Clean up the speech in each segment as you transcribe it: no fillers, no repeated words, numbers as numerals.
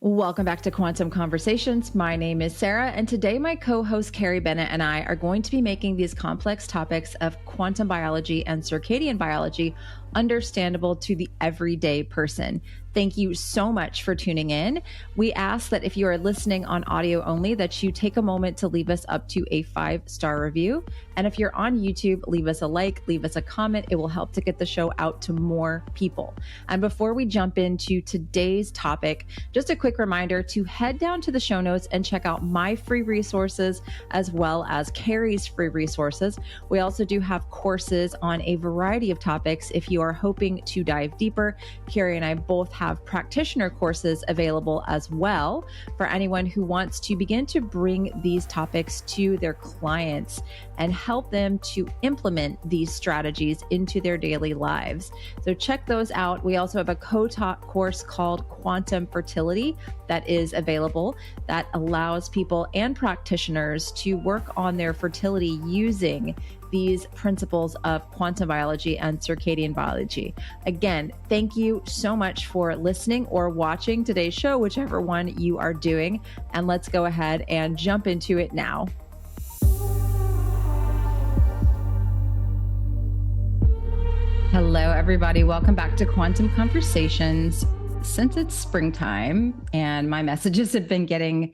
Welcome back to Quantum Conversations. My name is Sarah, and today my co-host Carrie Bennett and I are going to be making these complex topics of quantum biology and circadian biology understandable to the everyday person. Thank you so much for tuning in. We ask that if you are listening on audio only, that you take a moment to leave us up to a 5-star review. And if you're on YouTube, leave us a like, leave us a comment. It will help to get the show out to more people. And before we jump into today's topic, just a quick reminder to head down to the show notes and check out my free resources as well as Carrie's free resources. We also do have courses on a variety of topics. If you are hoping to dive deeper, Carrie and I both have practitioner courses available as well for anyone who wants to begin to bring these topics to their clients and help them to implement these strategies into their daily lives. So check those out. We also have a co-taught course called Quantum Fertility that is available that allows people and practitioners to work on their fertility using these principles of quantum biology and circadian biology. Again, thank you so much for listening or watching today's show, whichever one you are doing. And let's go ahead and jump into it now. Hello, everybody. Welcome back to Quantum Conversations. Since it's springtime and my messages have been getting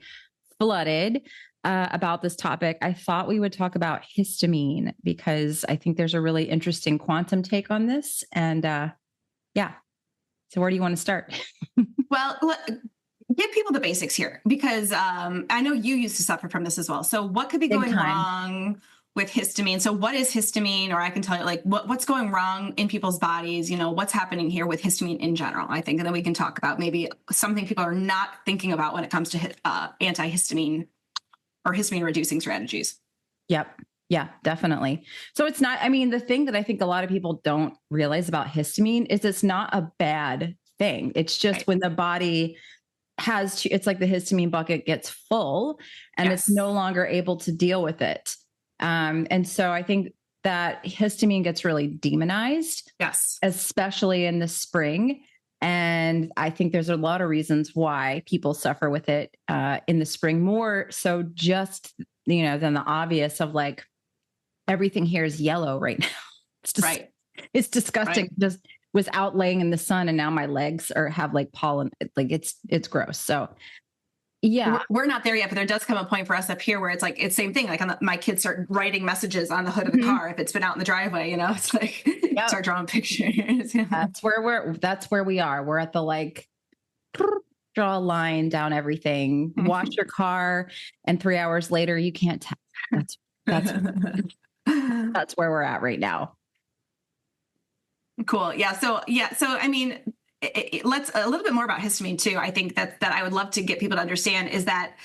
flooded about this topic, I thought we would talk about histamine because I think there's a really interesting quantum take on this. And yeah, so where do you want to start? Well, give people the basics here because I know you used to suffer from this as well. So what could be going wrong with histamine? So what is histamine? Or I can tell you like what's going wrong in people's bodies, you know, what's happening here with histamine in general, I think. And then we can talk about maybe something people are not thinking about when it comes to antihistamine or histamine reducing strategies. Yep. Yeah, definitely. So it's not, I mean, the thing that I think a lot of people don't realize about histamine is it's not a bad thing. It's just when the body has to, it's like the histamine bucket gets full and it's no longer able to deal with it. And so I think that histamine gets really demonized, especially in the spring. And I think there's a lot of reasons why people suffer with it in the spring, more so just, you know, than the obvious of like, everything here is yellow right now. It's just, it's disgusting. Just was out laying in the sun and now my legs have like pollen, like it's gross. So yeah, we're not there yet, but there does come a point for us up here where it's like, it's same thing. Like my kids start writing messages on the hood of the car. If it's been out in the driveway, you know, it's like, start drawing pictures. That's where we are. We're at the like, draw a line down everything, wash your car. And 3 hours later, you can't tell. That's where we're at right now. Cool. Yeah. So I mean, let's a little bit more about histamine too. I think that I would love to get people to understand is that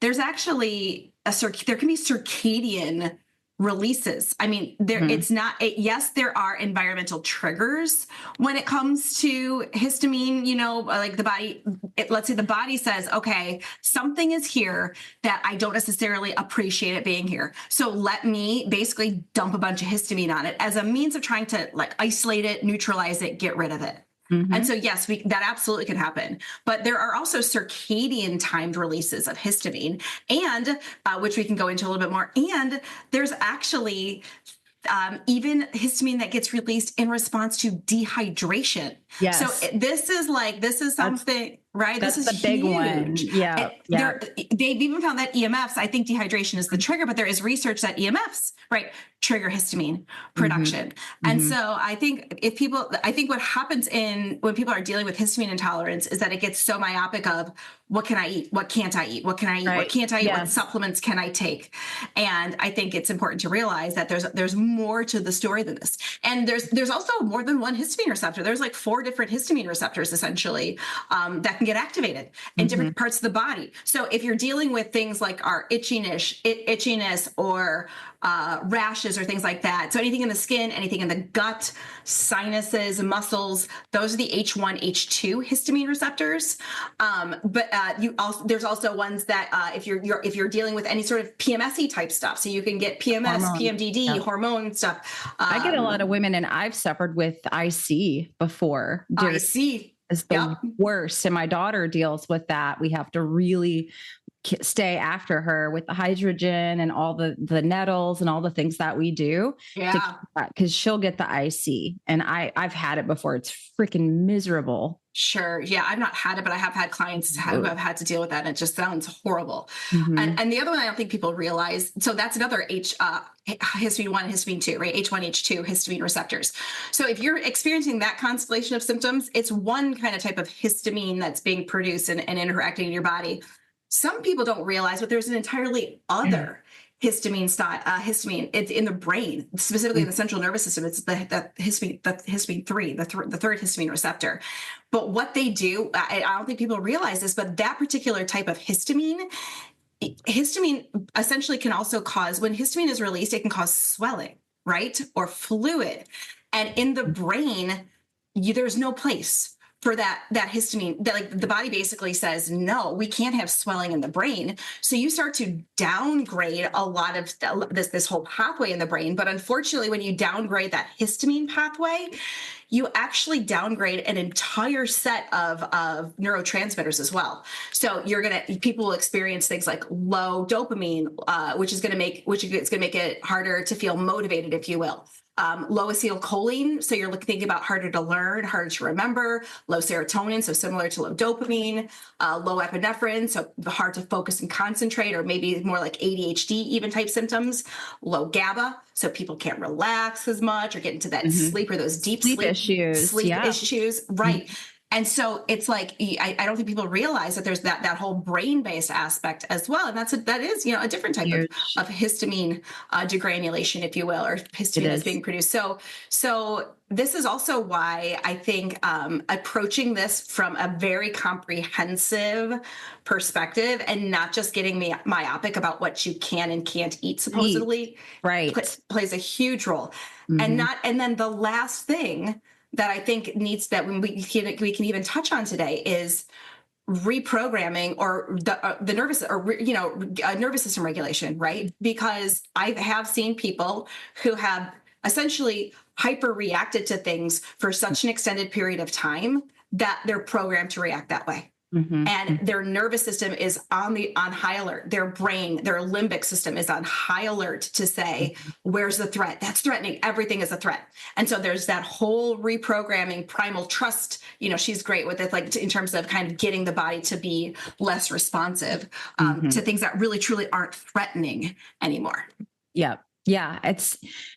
there's actually there can be circadian releases. I mean, it's not, yes, there are environmental triggers when it comes to histamine, you know, like the body, let's say the body says, okay, something is here that I don't necessarily appreciate it being here. So let me basically dump a bunch of histamine on it as a means of trying to like isolate it, neutralize it, get rid of it. And so, yes, that absolutely can happen. But there are also circadian timed releases of histamine, and which we can go into a little bit more. And there's actually even histamine that gets released in response to dehydration. Yes. So this is something, right? That's this is the big huge. one. Yeah. They've even found that EMFs, I think dehydration is the trigger, but there is research that EMFs, trigger histamine production. And so I think what happens when people are dealing with histamine intolerance is that it gets so myopic of what can I eat? What can't I eat? What can I eat? What can't I eat? What supplements can I take? And I think it's important to realize that there's more to the story than this. And there's also more than one histamine receptor. There's like 4 different histamine receptors essentially that can get activated in different parts of the body. So if you're dealing with things like our itchiness or rashes or things like that. So anything in the skin, anything in the gut, sinuses, muscles, those are the H1, H2 histamine receptors. But there's also ones that if you're dealing with any sort of PMSy type stuff, so you can get PMS, PMDD, hormone stuff. I get a lot of women, and I've suffered with IC before. IC. is the worst. And my daughter deals with that. We have to really stay after her with the hydrogen and all the nettles and all the things that we do. Yeah. Because she'll get the IC, and I've had it before. It's freaking miserable. Sure. Yeah. I've not had it, but I have had clients who have had to deal with that. And it just sounds horrible. Mm-hmm. And the other one I don't think people realize, so that's another histamine 1, histamine 2, right? H1, H2 histamine receptors. So if you're experiencing that constellation of symptoms, it's one kind of type of histamine that's being produced and interacting in your body. Some people don't realize, but there's an entirely other histamine. It's in the brain, specifically in the central nervous system. It's the histamine 3, the third histamine receptor. But what they do, I don't think people realize this, but that particular type of histamine essentially can also cause, when histamine is released, it can cause swelling, right? Or fluid. And in the brain, there's no place for that histamine. That, like, the body basically says, no, we can't have swelling in the brain. So you start to downgrade a lot of this whole pathway in the brain. But unfortunately, when you downgrade that histamine pathway, you actually downgrade an entire set of neurotransmitters as well. So people will experience things like low dopamine, which is going to make it harder to feel motivated, if you will. Low acetylcholine, so you're thinking about harder to learn, harder to remember. Low serotonin, so similar to low dopamine. Low epinephrine, so hard to focus and concentrate, or maybe more like ADHD even type symptoms. Low GABA, so people can't relax as much or get into that sleep or those deep sleep issues. Right. Mm-hmm. And so it's like, I don't think people realize that there's that whole brain-based aspect as well. And that is a different type of histamine degranulation, if you will, or histamine that's being produced. So this is also why I think approaching this from a very comprehensive perspective and not just getting myopic about what you can and can't eat, supposedly, plays a huge role. Mm-hmm. And then the last thing that I think we can even touch on today is reprogramming or the nervous system regulation, right? Because I have seen people who have essentially hyper reacted to things for such an extended period of time that they're programmed to react that way. Mm-hmm. And their nervous system is on high alert. Their brain, their limbic system is on high alert to say, where's the threat? That's threatening. Everything is a threat. And so there's that whole reprogramming, primal trust. She's great with it, like in terms of kind of getting the body to be less responsive to things that really, truly aren't threatening anymore. Yeah. Yeah.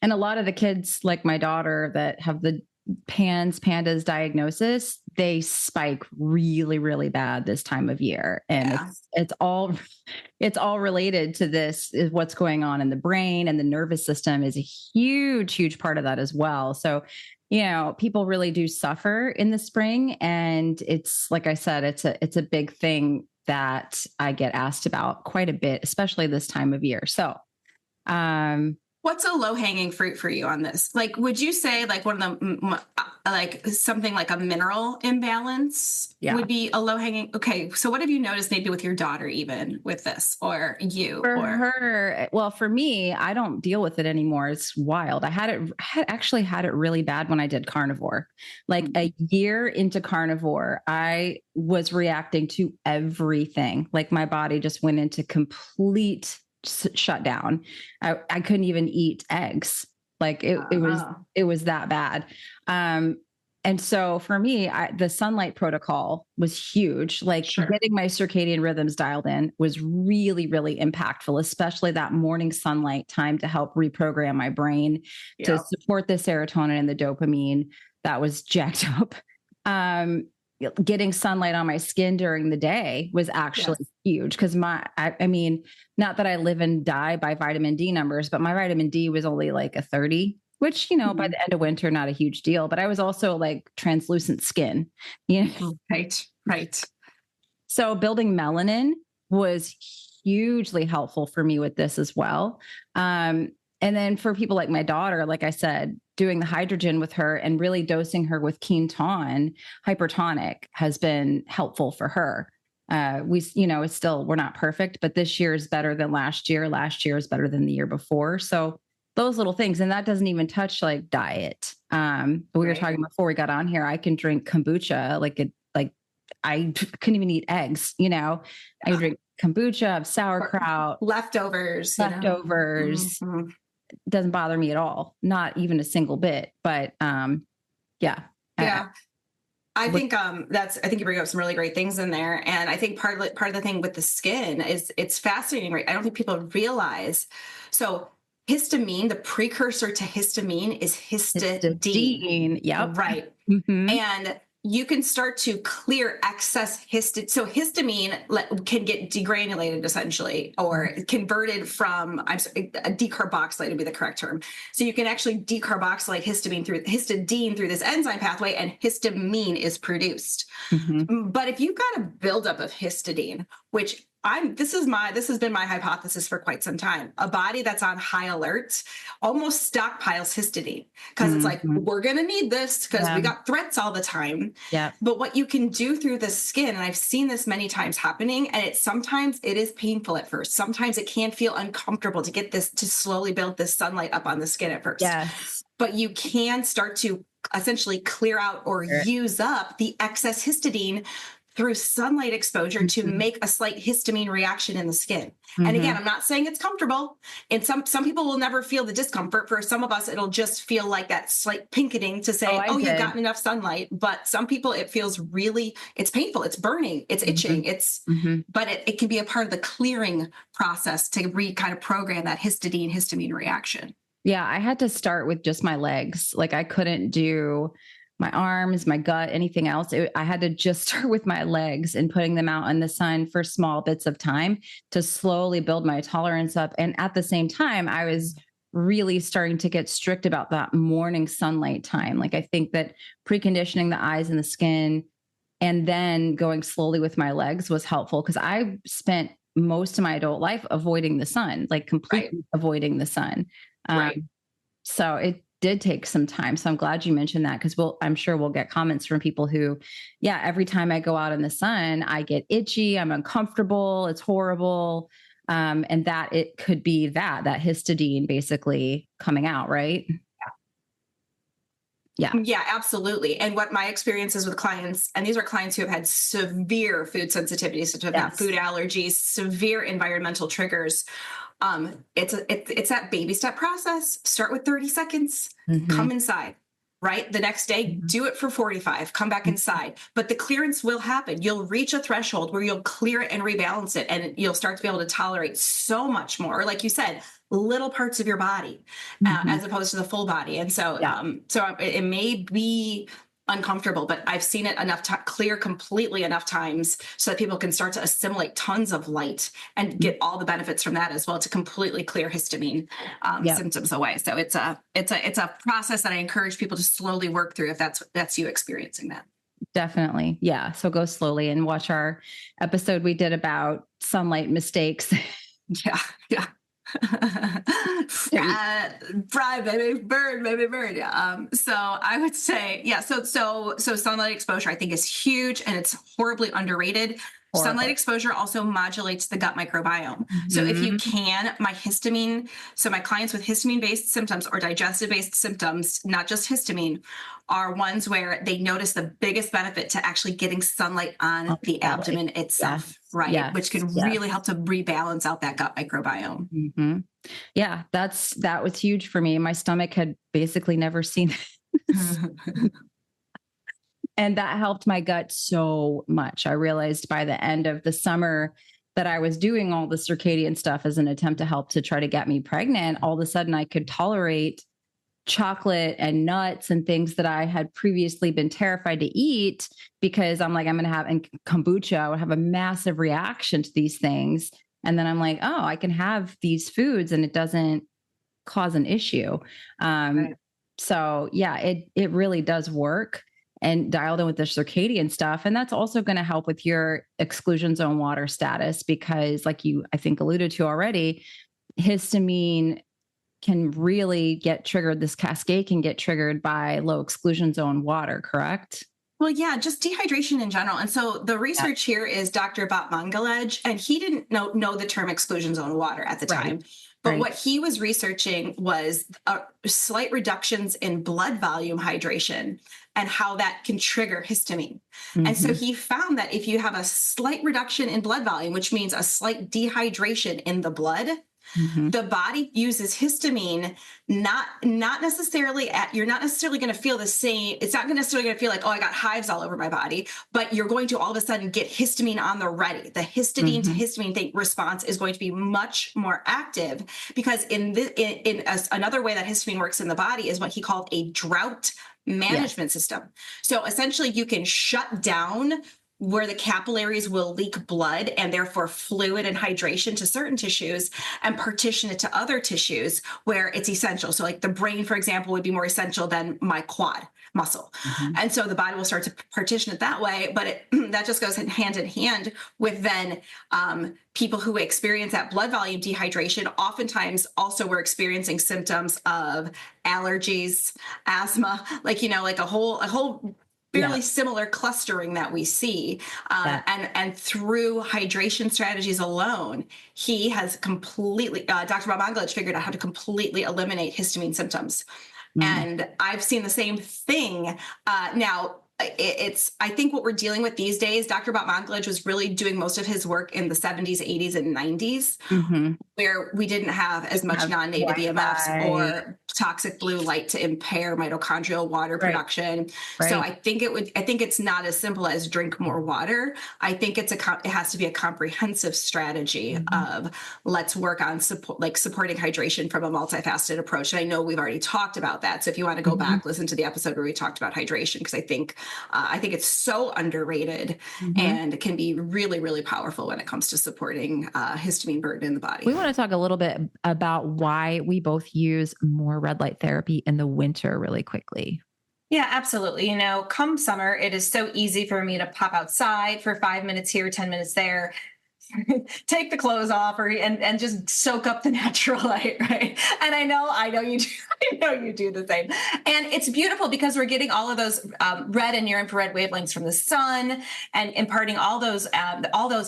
And a lot of the kids, like my daughter, that have the PANDAS diagnosis, they spike really, really bad this time of year. And it's all related to this, is what's going on in the brain, and the nervous system is a huge, huge part of that as well. So, people really do suffer in the spring, and it's, like I said, it's a big thing that I get asked about quite a bit, especially this time of year. So, what's a low-hanging fruit for you on this? Like, would you say like one of the, like something like a mineral imbalance would be a low-hanging? Okay. So what have you noticed maybe with your daughter, even with this, or you? Her, well, for me, I don't deal with it anymore. It's wild. I had actually had it really bad when I did carnivore. Like a year into carnivore, I was reacting to everything. Like my body just went into complete shut down. I couldn't even eat eggs. Like it was that bad. And so for me, the sunlight protocol was huge. Like getting my circadian rhythms dialed in was really, really impactful, especially that morning sunlight time to help reprogram my brain to support the serotonin and the dopamine that was jacked up. Getting sunlight on my skin during the day was actually huge, because I mean, not that I live and die by vitamin D numbers, but my vitamin D was only like a 30, which, by the end of winter, not a huge deal, but I was also like translucent skin, Right. So building melanin was hugely helpful for me with this as well. And then for people like my daughter, like I said, doing the hydrogen with her and really dosing her with Quinton hypertonic has been helpful for her. It's still, we're not perfect, but this year is better than last year. Last year is better than the year before. So those little things, and that doesn't even touch like diet. We were talking before we got on here, I can drink kombucha, like I couldn't even eat eggs, you know, I would drink kombucha, have sauerkraut, leftovers, leftovers. Mhm. Doesn't bother me at all. Not even a single bit, but, yeah. Yeah. I think I think you bring up some really great things in there. And I think part of the thing with the skin is it's fascinating, right? I don't think people realize. So histamine, the precursor to histamine is histidine. Histidine. Yep. Right. Mm-hmm. And you can start to clear excess histidine. So histamine can get degranulated essentially, or converted from, decarboxylate would be the correct term. So you can actually decarboxylate histidine through this enzyme pathway, and histamine is produced. Mm-hmm. But if you've got a buildup of histidine, which this has been my hypothesis for quite some time, a body that's on high alert almost stockpiles histidine because it's like, we're going to need this because we got threats all the time. Yeah. But what you can do through the skin, and I've seen this many times happening, and sometimes it is painful at first. Sometimes it can feel uncomfortable to slowly build this sunlight up on the skin at first. Yes. But you can start to essentially clear out or use up the excess histidine through sunlight exposure to make a slight histamine reaction in the skin. And again, I'm not saying it's comfortable. And some people will never feel the discomfort. For some of us, it'll just feel like that slight pinketing to say, you've gotten enough sunlight. But some people, it feels it's painful. It's burning. It's itching. But it can be a part of the clearing process to kind of program that histamine reaction. Yeah. I had to start with just my legs. Like I couldn't do my arms, my gut, anything else. I had to just start with my legs and putting them out in the sun for small bits of time to slowly build my tolerance up. And at the same time, I was really starting to get strict about that morning sunlight time. Like I think that preconditioning the eyes and the skin and then going slowly with my legs was helpful because I spent most of my adult life avoiding the sun, like completely avoiding the sun. So it did take some time. So I'm glad you mentioned that because I'm sure we'll get comments from people who, every time I go out in the sun, I get itchy, I'm uncomfortable, it's horrible. And that it could be that histidine basically coming out, right? Yeah, absolutely. And what my experience is with clients, and these are clients who have had severe food sensitivities, such as food allergies, severe environmental triggers. It's that baby step process. Start with 30 seconds, come inside, right? The next day, do it for 45, come back inside. But the clearance will happen. You'll reach a threshold where you'll clear it and rebalance it, and you'll start to be able to tolerate so much more. Like you said, little parts of your body as opposed to the full body. And so, it may be uncomfortable, but I've seen it clear completely enough times so that people can start to assimilate tons of light and get all the benefits from that as well to completely clear histamine symptoms away. So it's a process that I encourage people to slowly work through if that's you experiencing that. Definitely. Yeah. So go slowly and watch our episode we did about sunlight mistakes. Yeah. Fry, baby, burn. Yeah. So I would say, So sunlight exposure, I think, is huge, and it's horribly underrated. Sunlight exposure also modulates the gut microbiome. So if you can, my clients with histamine-based symptoms or digestive-based symptoms, not just histamine, are ones where they notice the biggest benefit to actually getting sunlight on the abdomen itself, right? Yes. Which can really help to rebalance out that gut microbiome. Yeah, that was huge for me. My stomach had basically never seen it. And that helped my gut so much. I realized by the end of the summer that I was doing all the circadian stuff as an attempt to help to try to get me pregnant. All of a sudden I could tolerate chocolate and nuts and things that I had previously been terrified to eat because I'm like, I'm going to have, and kombucha, I would have a massive reaction to these things. And then I'm like, oh, I can have these foods and it doesn't cause an issue. So yeah, it really does work. And dialed in with the circadian stuff. And that's also going to help with your exclusion zone water status because, like you, I think, alluded to already, histamine can really get triggered. This cascade can get triggered by low exclusion zone water, correct? Well, yeah, just dehydration in general. And so the research here is Dr. Bhat-Mangalej, and he didn't know the term exclusion zone water at the time. But what he was researching was slight reductions in blood volume hydration and how that can trigger histamine. And so he found that if you have a slight reduction in blood volume, which means a slight dehydration in the blood, the body uses histamine, not necessarily you're not necessarily going to feel the same. It's not necessarily going to feel like, oh, I got hives all over my body, but you're going to all of a sudden get histamine on the ready. The histidine to histamine response is going to be much more active, because another way that histamine works in the body is what he called a drought management system. So essentially you can shut down where the capillaries will leak blood and therefore fluid and hydration to certain tissues, and partition it to other tissues where it's essential. So like the brain, for example, would be more essential than my quad muscle. And so the body will start to partition it that way, but that just goes hand in hand with then people who experience that blood volume dehydration. Oftentimes also we're experiencing symptoms of allergies, asthma, like a whole fairly similar clustering that we see. And through hydration strategies alone, he has completely, Dr. Bob Monglich figured out how to completely eliminate histamine symptoms. And I've seen the same thing. Now, I think what we're dealing with these days, Dr. Bob Monglich was really doing most of his work in the 70s, 80s, and 90s, where we didn't have as much non-native EMFs or toxic blue light to impair mitochondrial water production. So I think it's not as simple as drink more water. I think it has to be a comprehensive strategy of let's work on supporting hydration from a multifaceted approach. And I know we've already talked about that. So if you want to go back, listen to the episode where we talked about hydration, because I think it's so underrated and can be really, really powerful when it comes to supporting histamine burden in the body. We want to talk a little bit about why we both use more red light therapy in the winter really quickly. Yeah, absolutely. Come summer, it is so easy for me to pop outside for 5 minutes here, 10 minutes there, take the clothes off and just soak up the natural light, right? And I know you do. I know you do the same. And it's beautiful because we're getting all of those red and near infrared wavelengths from the sun and imparting all those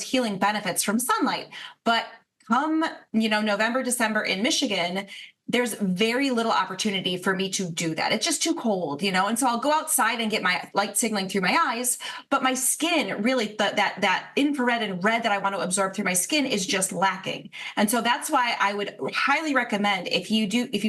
healing benefits from sunlight. But come, November, December in Michigan, there's very little opportunity for me to do that. It's just too cold, and so I'll go outside and get my light signaling through my eyes, but my skin really, that infrared and red that I want to absorb through my skin is just lacking. And so that's why I would highly recommend, if you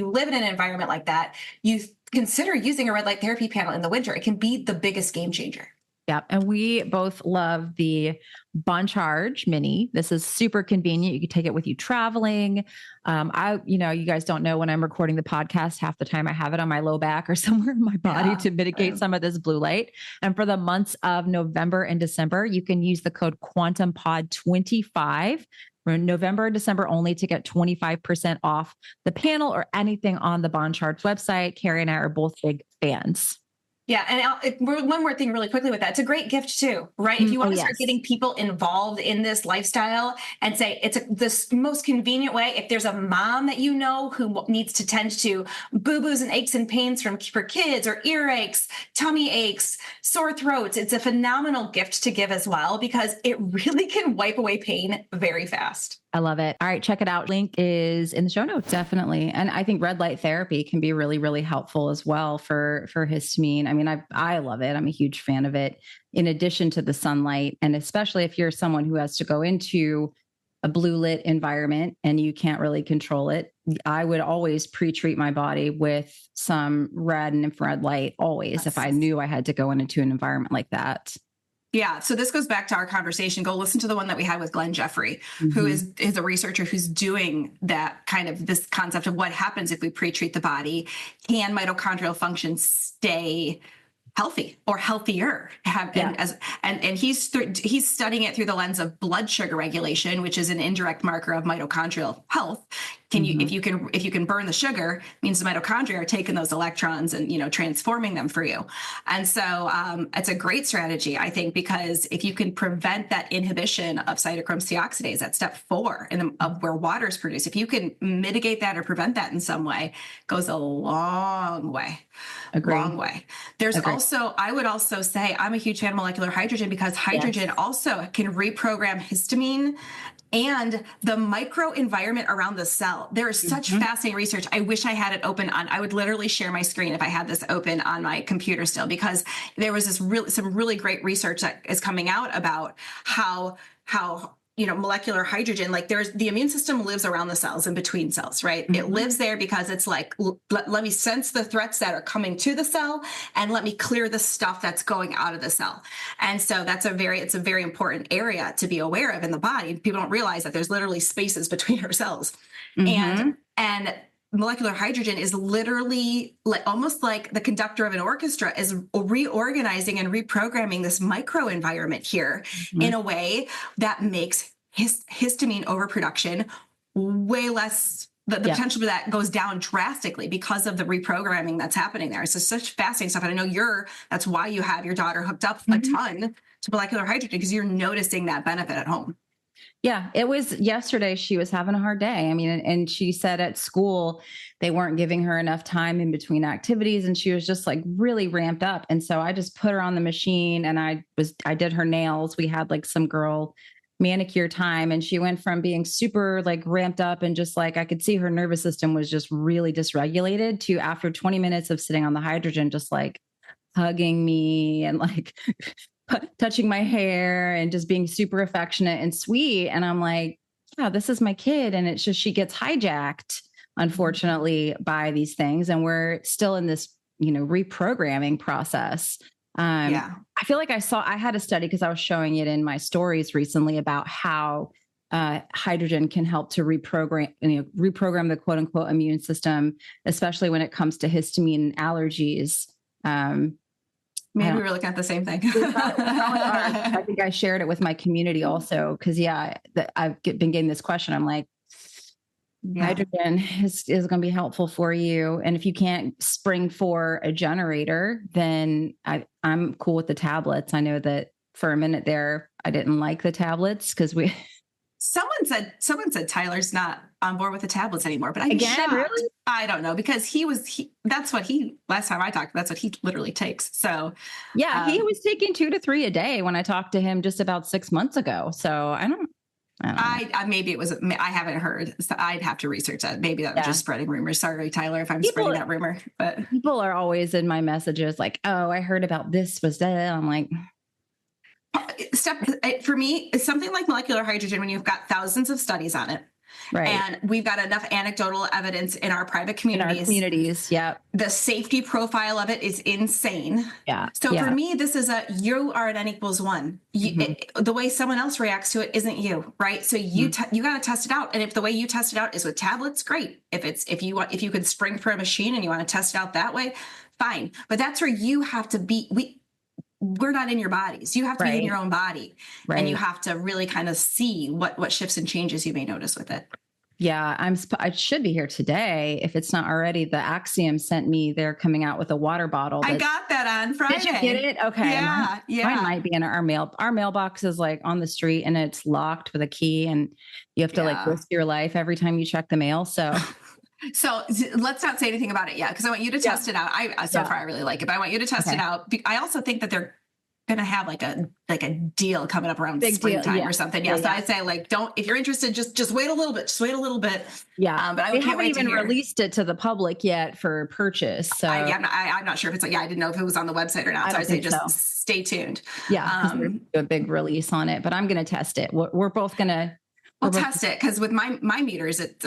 live in an environment like that, you consider using a red light therapy panel in the winter. It can be the biggest game changer. Yeah. And we both love the Boncharge Mini. This is super convenient. You can take it with you traveling. You guys don't know, when I'm recording the podcast, half the time I have it on my low back or somewhere in my body to mitigate some of this blue light. And for the months of November and December, you can use the code QuantumPod25 for November and December only to get 25% off the panel or anything on the Boncharge website. Carrie and I are both big fans. Yeah. And one more thing really quickly with that. It's a great gift too, right? If you want to start getting people involved in this lifestyle and say it's the most convenient way, if there's a mom that who needs to tend to boo-boos and aches and pains for kids, or earaches, tummy aches, sore throats, it's a phenomenal gift to give as well, because it really can wipe away pain very fast. I love it. All right, check it out. Link is in the show notes. Definitely. And I think red light therapy can be really, really helpful as well for histamine. I mean, I love it. I'm a huge fan of it, in addition to the sunlight. And especially if you're someone who has to go into a blue lit environment and you can't really control it, I would always pre-treat my body with some red and infrared light always, if I knew I had to go into an environment like that. Yeah. So this goes back to our conversation. Go listen to the one that we had with Glenn Jeffrey, who is a researcher who's doing that kind of this concept of what happens if we pre-treat the body. Can mitochondrial function stay healthy or healthier? And he's studying it through the lens of blood sugar regulation, which is an indirect marker of mitochondrial health. If you can burn the sugar, means the mitochondria are taking those electrons and transforming them for you. And so it's a great strategy, I think, because if you can prevent that inhibition of cytochrome C oxidase, that's step 4 of where water is produced. If you can mitigate that or prevent that in some way, goes a long way. Long way. I would also say I'm a huge fan of molecular hydrogen, because hydrogen also can reprogram histamine and the microenvironment around the cell. There is such fascinating research. I wish I had it open I would literally share my screen if I had this open on my computer still, because there was some really great research that is coming out about how molecular hydrogen, like the immune system lives around the cells and between cells, right? It lives there because it's like, let me sense the threats that are coming to the cell and let me clear the stuff that's going out of the cell. And so it's a very important area to be aware of in the body. People don't realize that there's literally spaces between our cells. And molecular hydrogen is literally almost like the conductor of an orchestra, is reorganizing and reprogramming this microenvironment here in a way that makes histamine overproduction way less. The potential for that goes down drastically because of the reprogramming that's happening there. So such fascinating stuff. And I know that's why you have your daughter hooked up a ton to molecular hydrogen, because you're noticing that benefit at home. Yeah, it was yesterday. She was having a hard day. I mean, and she said at school, they weren't giving her enough time in between activities. And she was just like really ramped up. And so I just put her on the machine and I did her nails. We had like some girl manicure time, and she went from being super like ramped up and just like, I could see her nervous system was just really dysregulated, to after 20 minutes of sitting on the hydrogen, just like hugging me and like touching my hair and just being super affectionate and sweet. And I'm like, yeah, this is my kid. And it's just, she gets hijacked, unfortunately, by these things. And we're still in this, reprogramming process. I feel like I had a study, because I was showing it in my stories recently, about how hydrogen can help to reprogram the quote unquote immune system, especially when it comes to histamine allergies. Maybe we're looking at the same thing. I think I shared it with my community also, because I've been getting this question. I'm like, hydrogen is going to be helpful for you. And if you can't spring for a generator, then I'm cool with the tablets. I know that for a minute there, I didn't like the tablets because someone said Tyler's not on board with the tablets anymore, but really? I don't know, because last time I talked, that's what he literally takes. So he was taking 2 to 3 a day when I talked to him just about 6 months ago. So I don't know. Maybe it was, I haven't heard, so I'd have to research that. Maybe that was just spreading rumors. Sorry, Tyler, if I'm spreading that rumor, but people are always in my messages like, oh, I heard about this was that. I'm like, for me, it's something like molecular hydrogen, when you've got thousands of studies on it. Right. And we've got enough anecdotal evidence in our private communities. Yeah. The safety profile of it is insane. Yeah. So for me, this is you are an N equals 1. The way someone else reacts to it isn't you, right? So you got to test it out. And if the way you test it out is with tablets, great. If you could spring for a machine and you want to test it out that way, fine. But that's where you have to be. We're not in your bodies. You have to be in your own body. Right. And you have to really kind of see what shifts and changes you may notice with it. Yeah, I should be here today. If it's not already, the Axiom sent me, they're coming out with a water bottle. I got that on Friday. Did you get it? Okay. Yeah. Mine might be in our mail. Our mailbox is like on the street and it's locked with a key, and you have to like risk your life every time you check the mail. So let's not say anything about it yet, because I want you to test it out. So far I really like it, but I want you to test it out. I also think that they're going to have like a deal coming up around springtime or something. So I'd say if you're interested, just wait a little bit. Just wait a little bit. Yeah. But they haven't even released it to the public yet for purchase. So I'm not sure if it's I didn't know if it was on the website or not. So I'd say just stay tuned. Yeah. A big release on it, but I'm going to test it. We're both going to. We'll test it, because with my meters, it's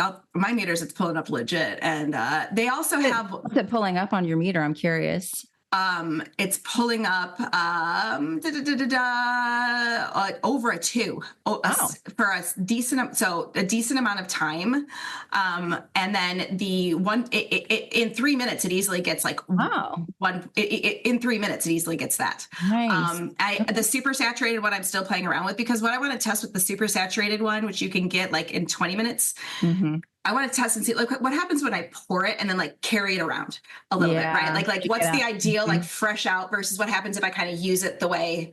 pulling up legit, and they also have. What's it pulling up on your meter? I'm curious. It's pulling up over a 2 for a decent amount of time, and then the one in 3 minutes it easily gets in 3 minutes it easily gets that. Nice. The super saturated one I'm still playing around with, because what I want to test with the super saturated one, which you can get like in 20 minutes. I want to test and see what happens when I pour it and then carry it around a little bit, right? Like what's the ideal, fresh out versus what happens if I kind of use it the way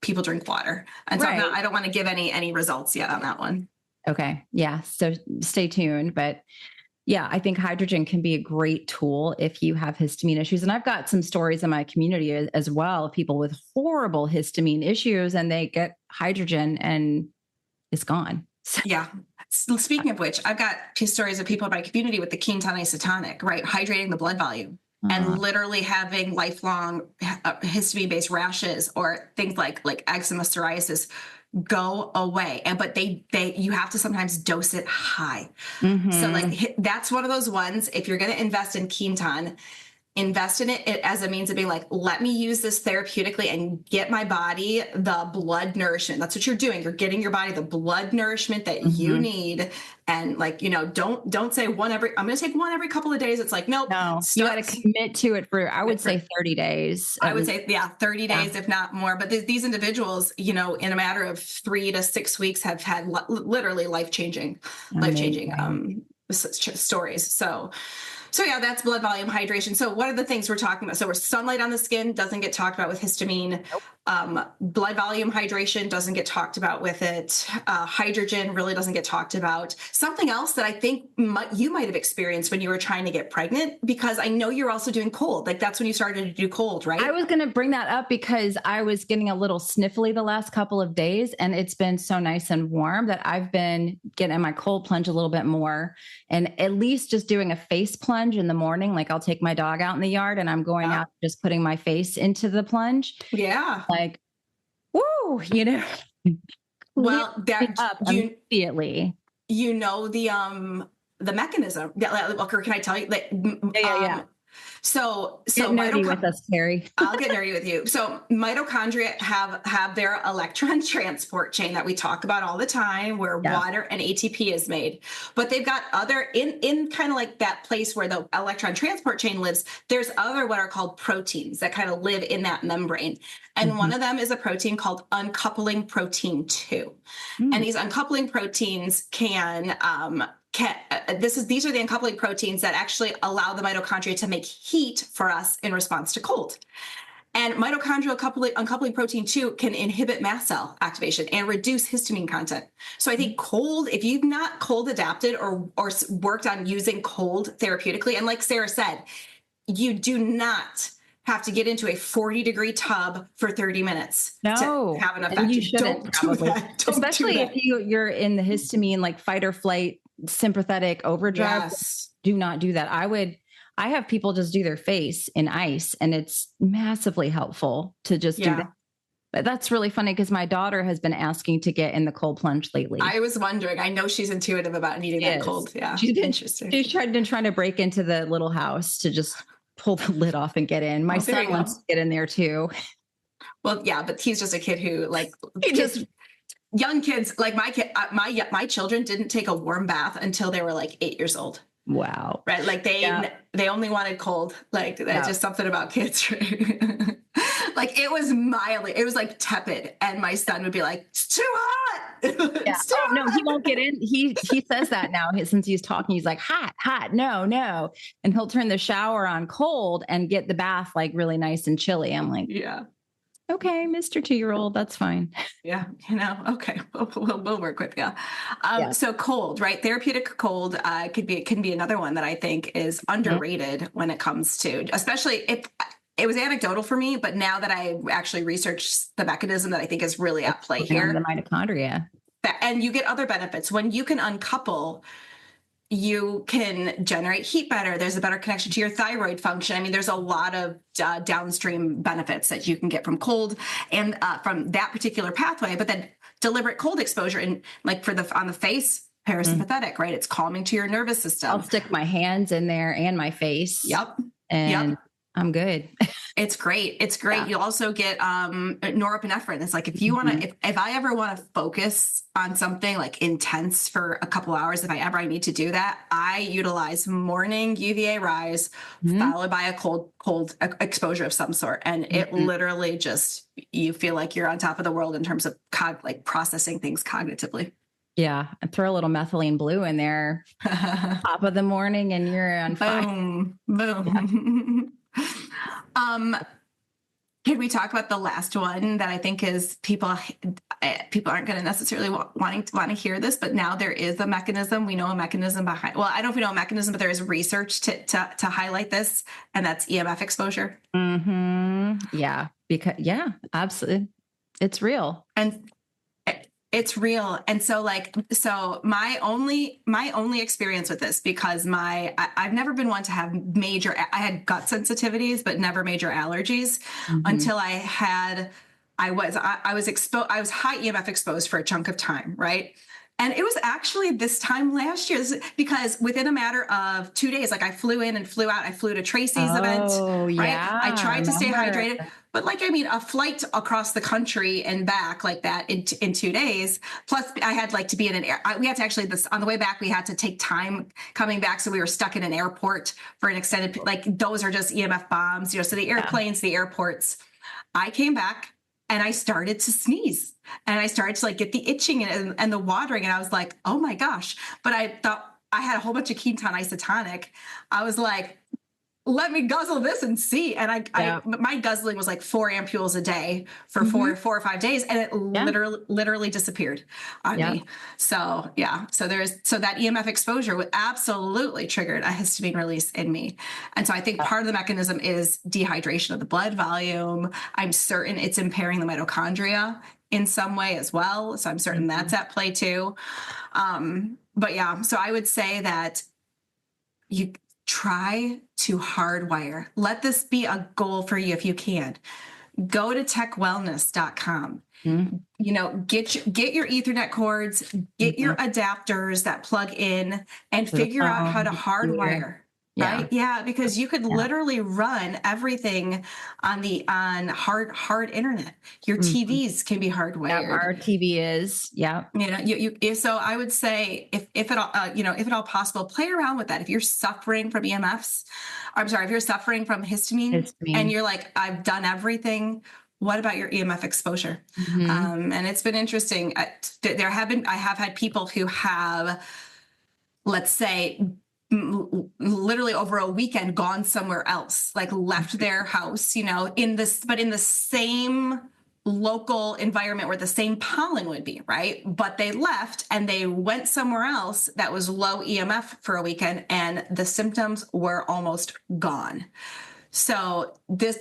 people drink water. And so I don't want to give any results yet on that one. Okay. Yeah. So stay tuned. But yeah, I think hydrogen can be a great tool if you have histamine issues. And I've got some stories in my community as well of people with horrible histamine issues, and they get hydrogen and it's gone. Yeah. So speaking of which, I've got two stories of people in my community with the ketone isotonic, right? Hydrating the blood volume and literally having lifelong histamine-based rashes or things like eczema, psoriasis go away. But you have to sometimes dose it high. So that's one of those ones. If you're going to invest in ketone, invest in it as a means of being like, let me use this therapeutically and get my body the blood nourishment. That's what you're doing. You're getting your body the blood nourishment that you need. And don't say I'm going to take one every couple of days. It's like, nope. No, you got to commit to it for, I would say 30 days. I would say, 30 days, if not more. But these individuals, in a matter of 3 to 6 weeks have had literally life-changing stories. So yeah, that's blood volume hydration. So what are the things we're talking about? So we're sunlight on the skin doesn't get talked about with histamine. Nope. Blood volume hydration doesn't get talked about with it. Hydrogen really doesn't get talked about. Something else that I think you might have experienced when you were trying to get pregnant, because I know you're also doing cold. Like that's when you started to do cold, right? I was going to bring that up because I was getting a little sniffly the last couple of days, and it's been so nice and warm that I've been getting my cold plunge a little bit more, and at least just doing a face plunge in the morning. Like I'll take my dog out in the yard and I'm going out, just putting my face into the plunge. Yeah. Like, woo, well, that up immediately. The mechanism. Can I tell you? Yeah. So get nerdy with us, Carrie. I'll get nerdy with you. So mitochondria have their electron transport chain that we talk about all the time, where water and ATP is made. But they've got other in kind of like that place where the electron transport chain lives. There's other what are called proteins that kind of live in that membrane. And one of them is a protein called uncoupling protein 2. And these uncoupling proteins these are the uncoupling proteins that actually allow the mitochondria to make heat for us in response to cold. And mitochondrial uncoupling protein 2 can inhibit mast cell activation and reduce histamine content. So I think cold, if you've not cold adapted or worked on using cold therapeutically, and like Sarah said, you do not have to get into a 40-degree tub for 30 minutes to have an effect. And you shouldn't, don't do that. Especially if you're in the histamine, like fight or flight, sympathetic overdrive. Yes. Do not do that. I have people just do their face in ice, and it's massively helpful to just do that. But that's really funny because my daughter has been asking to get in the cold plunge lately. I was wondering. I know she's intuitive about needing that cold. Yeah, she's been trying to break into the little house to just pull the lid off and get in. My son wants to get in there too. Well, yeah, but he's just a kid who young kids like my kid. My children didn't take a warm bath until they were like 8 years old. Wow. Right. Like they only wanted cold. Like that's just something about kids. Right? Like it was like tepid. And my son would be like, it's too hot. It's too hot. No, he won't get in. He says that now since he's talking, he's like hot, no. And he'll turn the shower on cold and get the bath like really nice and chilly. I'm like, yeah. Okay, Mr. 2-year-old, that's fine. Yeah, okay, we'll work with you. So cold, right? Therapeutic cold can be another one that I think is underrated when it comes to, especially if it was anecdotal for me, but now that I actually researched the mechanism that I think is really at play here, the mitochondria, and you get other benefits when you can uncouple. You can generate heat better. There's a better connection to your thyroid function. I mean, there's a lot of downstream benefits that you can get from cold and from that particular pathway. But then deliberate cold exposure and like on the face, parasympathetic, right? It's calming to your nervous system. I'll stick my hands in there and my face. Yep. And I'm good. It's great. It's great. Yeah. You'll also get norepinephrine. It's like if you want to, if I ever want to focus on something like intense for a couple hours, if I need to do that, I utilize morning UVA rise followed by a cold exposure of some sort. And it literally just, you feel like you're on top of the world in terms of processing things cognitively. Yeah. And throw a little methylene blue in there, top of the morning, and you're on fire. Boom. Can we talk about the last one that I think is people aren't going to necessarily want to hear this, but now there is a mechanism. We know a mechanism behind. Well, I don't know if we know a mechanism, but there is research to highlight this, and that's EMF exposure. Yeah, absolutely, it's real. And It's real. And so my only experience with this, because I've never been one to have I had gut sensitivities, but never major allergies until I was I was high EMF exposed for a chunk of time. Right. And it was actually this time last year, because within a matter of 2 days, like I flew in and flew out. I flew to Tracy's event, right? Yeah, I tried to stay hydrated, but a flight across the country and back like that in 2 days. Plus I had to be in an we had to actually, on the way back, we had to take time coming back. So we were stuck in an airport for an extended, those are just EMF bombs, so the airplanes, the airports. I came back and I started to sneeze, and I started to get the itching and the watering. And I was like, oh my gosh. But I thought I had a whole bunch of ketone isotonic. I was like, let me guzzle this and see. And my guzzling was 4 ampules a day for 4 or 5 days. And it literally disappeared on me. So so that EMF exposure would absolutely triggered a histamine release in me. And so I think part of the mechanism is dehydration of the blood volume. I'm certain it's impairing the mitochondria in some way as well. So I'm certain that's at play too. But so I would say that you try to hardwire. Let this be a goal for you if you can. Go to techwellness.com. Get your Ethernet cords, get your adapters that plug in, and figure out how to hardwire. Right? Yeah, because you could literally run everything on hard internet. Your TVs can be hardwired. Our TV is, So I would say if at all possible, play around with that. If you're suffering from EMFs, if you're suffering from histamine. And you're like, I've done everything. What about your EMF exposure? And it's been interesting. I have had people who have, let's say, literally over a weekend gone somewhere else, left their house, in the same local environment where the same pollen would be, right? But they left and they went somewhere else that was low EMF for a weekend, and the symptoms were almost gone. So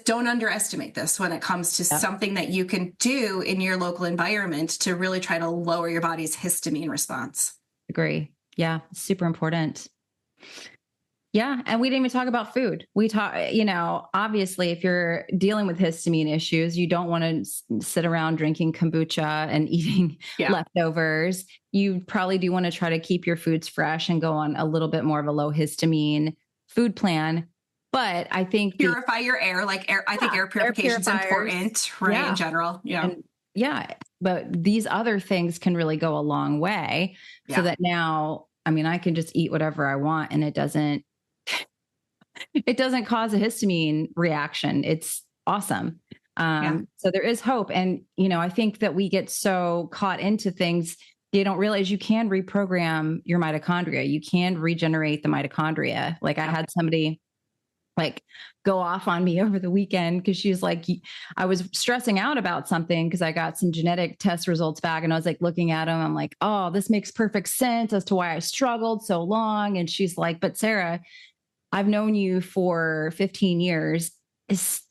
don't underestimate this when it comes to something that you can do in your local environment to really try to lower your body's histamine response. Agree. Yeah. Super important. Yeah. And we didn't even talk about food. We talk, obviously if you're dealing with histamine issues, you don't want to sit around drinking kombucha and eating leftovers. You probably do want to try to keep your foods fresh and go on a little bit more of a low histamine food plan. But I think purify your air, I think air purification is important, right? In general. Yeah. And but these other things can really go a long way so that now, I can just eat whatever I want and it doesn't cause a histamine reaction. It's awesome. So there is hope. And, I think that we get so caught into things, you don't realize you can reprogram your mitochondria. You can regenerate the mitochondria. I had somebody go off on me over the weekend because she was like, I was stressing out about something because I got some genetic test results back and I was looking at them. I'm like, oh, this makes perfect sense as to why I struggled so long. And she's like, but Sarah, I've known you for 15 years.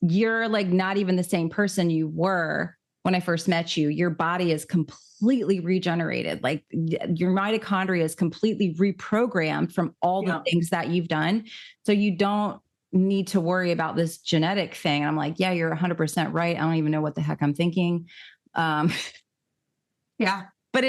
You're not even the same person you were when I first met you. Your body is completely regenerated. Your mitochondria is completely reprogrammed from all the things that you've done. So you don't need to worry about this genetic thing. And I'm like, yeah, you're 100% right. I don't even know what the heck I'm thinking. But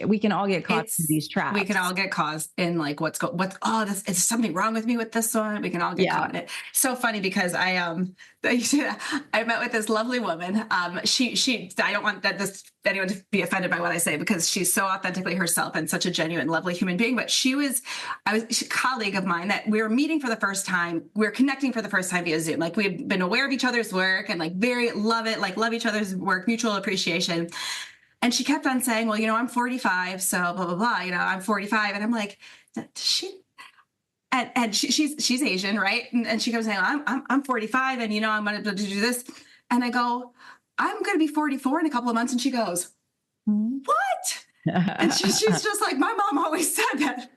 we can all get caught in these traps. We can all get caught in is something wrong with me with this one? We can all get caught in it. So funny because I met with this lovely woman. She I don't want anyone to be offended by what I say because she's so authentically herself and such a genuine, lovely human being. But she's a colleague of mine that we were meeting for the first time. We were connecting for the first time via Zoom. We've been aware of each other's work and love each other's work, mutual appreciation. And she kept on saying, well, I'm 45, so blah, blah, blah, I'm 45. And I'm like, she's Asian, right? And she kept saying, I'm 45 and, I'm going to do this. And I go, I'm going to be 44 in a couple of months. And she goes, what? And she's just like, my mom always said that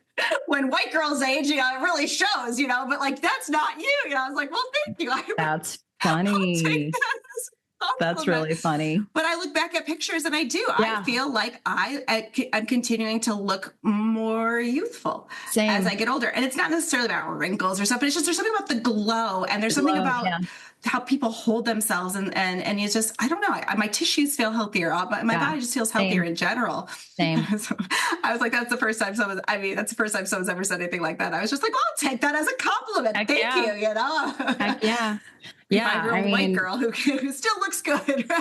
when white girls age, it really shows, but that's not you. I was like, well, thank you. That's funny. That's really funny. But I look back at pictures and I do. Yeah. I feel like I'm continuing to look more youthful Same. as I get older. And it's not necessarily about wrinkles or stuff, but it's just there's something about the glow, and there's something about how people hold themselves, and it's just, I don't know. My tissues feel healthier. My body just feels healthier in general. Same. So I was like, that's the first time someone's ever said anything like that. I was just like, well, I'll take that as a compliment. Heck Thank yeah. you, you know? Heck yeah. Yeah. 5-year-old white girl who still looks good.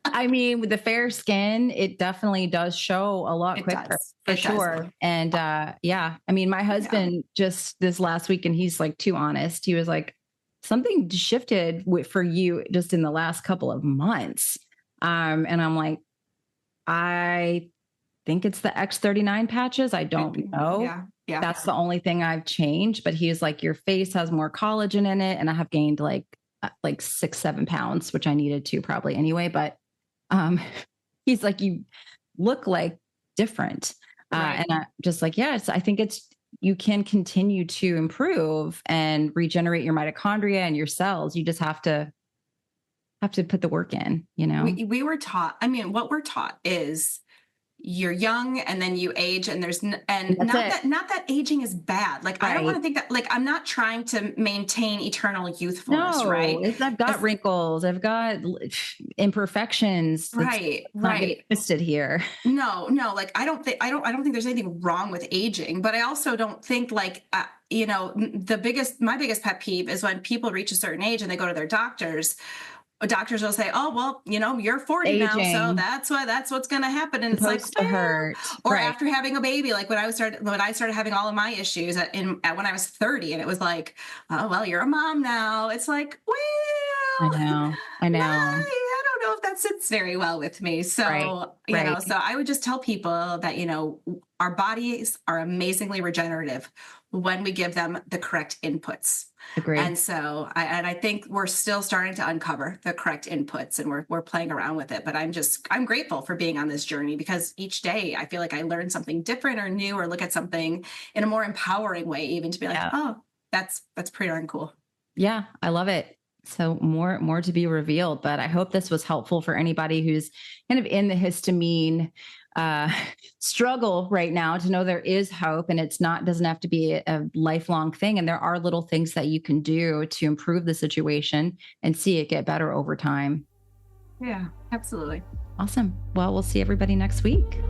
I mean, with the fair skin, it definitely does show a lot quicker, for sure. And I mean, my husband just this last week, and he's like too honest. He was like, something shifted for you just in the last couple of months. And I'm like, I think it's the X39 patches. I don't know. Yeah. That's the only thing I've changed. But he was like, your face has more collagen in it. And I have gained like 6-7 pounds, which I needed to probably anyway. But he's like, you look like different. And I'm just like, yes, I think you can continue to improve and regenerate your mitochondria and your cells. You just have to put the work in, you know. We were taught, I mean, what we're taught is you're young and then you age, and not that aging is bad. Like, I don't want to think that, like, I'm not trying to maintain eternal youthfulness, right? I've got wrinkles, I've got imperfections. Right. Get twisted here. No. Like, I don't think there's anything wrong with aging, but I also don't think like, my biggest pet peeve is when people reach a certain age and they go to their doctors will say, oh, well, you're 40 aging. Now, so that's what's going to happen. And it's like, to hurt. Or after having a baby, like when I started having all of my issues when I was 30, and it was like, oh, well, you're a mom now. It's like, well, I know. I don't know if that sits very well with me. So, so I would just tell people that, our bodies are amazingly regenerative when we give them the correct inputs. Agreed. And so I think we're still starting to uncover the correct inputs, and we're playing around with it. But I'm grateful for being on this journey, because each day I feel like I learn something different or new, or look at something in a more empowering way, even to be like, oh, that's pretty darn cool. Yeah, I love it. So more to be revealed, but I hope this was helpful for anybody who's kind of in the histamine struggle right now, to know there is hope, and doesn't have to be a lifelong thing. And there are little things that you can do to improve the situation and see it get better over time. Yeah, absolutely. Awesome. Well, we'll see everybody next week.